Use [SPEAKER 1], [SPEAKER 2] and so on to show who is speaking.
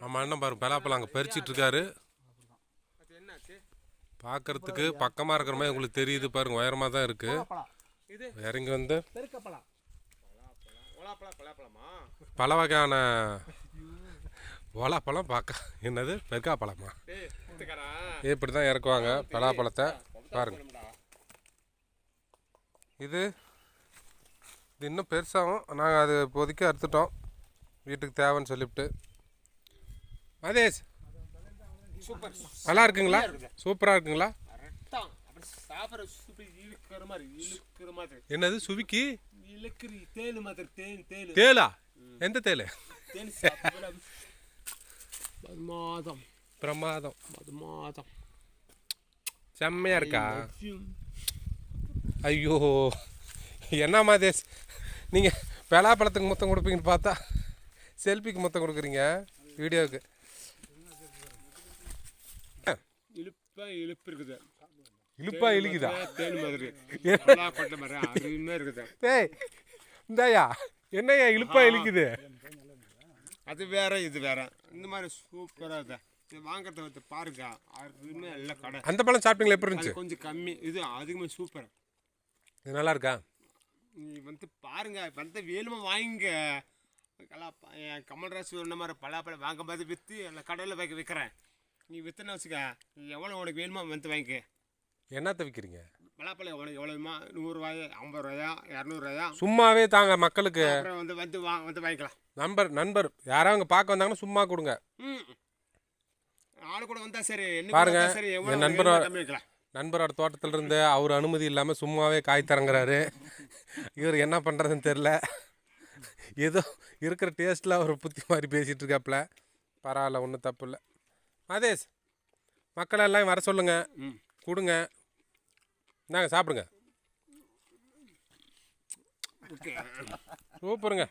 [SPEAKER 1] ஆமாம் அண்ணன் பாருங்க பலாப்பழம் அங்கே பறிச்சிட்டு இருக்காரு. பார்க்கறதுக்கு பக்கமாக இருக்கிற மாதிரி உங்களுக்கு தெரியுது பாருங்க, உயரமாக தான் இருக்கு. இறங்கி வந்து பல வகையான பலாப்பழம் பார்க்க என்னது பெருக்கா பழமா இப்படி தான் இறக்குவாங்க பலாப்பழத்தை பாருங்க. இது இன்னும் பெருசாகும். நாங்கள் அது இப்போதைக்கு அறுத்துட்டோம் வீட்டுக்கு தேவைன்னு சொல்லிவிட்டு. மதேஷ் நல்லா இருக்குங்களா? சூப்பராக இருக்குங்களா? என்னது சுவிக்கி தேலா? எந்த தேலு? பிரமாதம் செம்மையா இருக்கா? ஐயோ என்ன மதேஷ் நீங்கள் பலாப்பழத்துக்கு மொத்தம் கொடுப்பீங்கன்னு பார்த்தா செல்ஃபிக்கு மொத்தம் கொடுக்குறீங்க வீடியோவுக்கு. இழுப்பா இழுக்குதா? ஏய் இந்தாயா என்னையா இழுப்பா இழுக்குது?
[SPEAKER 2] அது வேற இது வேற. இந்த மாதிரி சூப்பராக இருக்கு. இது வாங்கிறத வந்து பாருங்க, அருமையா எல்லாம் கடை.
[SPEAKER 1] அந்த பழம் சாப்பிட்டீங்களா? எப்படி இருந்துச்சு?
[SPEAKER 2] கொஞ்சம் கம்மி, இது அதிகமாக சூப்பர்.
[SPEAKER 1] இது நல்லா இருக்கா?
[SPEAKER 2] நீ வந்து பாருங்க, வந்து வேணுமா வாங்கிங்க. கமல்ராஜ் சொன்ன மாதிரி பலாப்பழம் வாங்க போது விற்று எல்லாம் கடையில் வைக்க விற்கிறேன். நீ விற்றுன்னு வச்சுக்க, எவ்வளோ உனக்கு வேணுமா வந்து வாங்கிக்க.
[SPEAKER 1] என்னத்த விற்கிறீங்க?
[SPEAKER 2] பலாப்பழம் உனக்கு எவ்வளோமா? 100 ரூபாய், 50 ரூபாயா, 200 ரூபாயா?
[SPEAKER 1] சும்மாவே தாங்க மக்களுக்கு.
[SPEAKER 2] அப்புறம் வந்து வந்து வந்து வாங்கிக்கலாம்.
[SPEAKER 1] நண்பர் யாராவது அவங்க பார்க்க வந்தாங்கன்னா சும்மா கொடுங்க.
[SPEAKER 2] ஆளு கூட வந்தா சரி.
[SPEAKER 1] பாருங்க
[SPEAKER 2] சரி,
[SPEAKER 1] என் நண்பரோட தோட்டத்தில் இருந்து அவர் அனுமதி இல்லாமல் சும்மாவே காய் தரங்குறாரு. இவர் என்ன பண்ணுறதுன்னு தெரில. ஏதோ இருக்கிற டேஸ்ட்டில் அவர் புத்தி மாதிரி பேசிகிட்டு இருக்காப்புல. பரவாயில்ல, ஒன்றும் தப்பு இல்லை. மதேஷ் மக்கள் எல்லாம் வர சொல்லுங்க, கொடுங்க, இந்தாங்க சாப்பிடுங்க. சூப்பருங்க.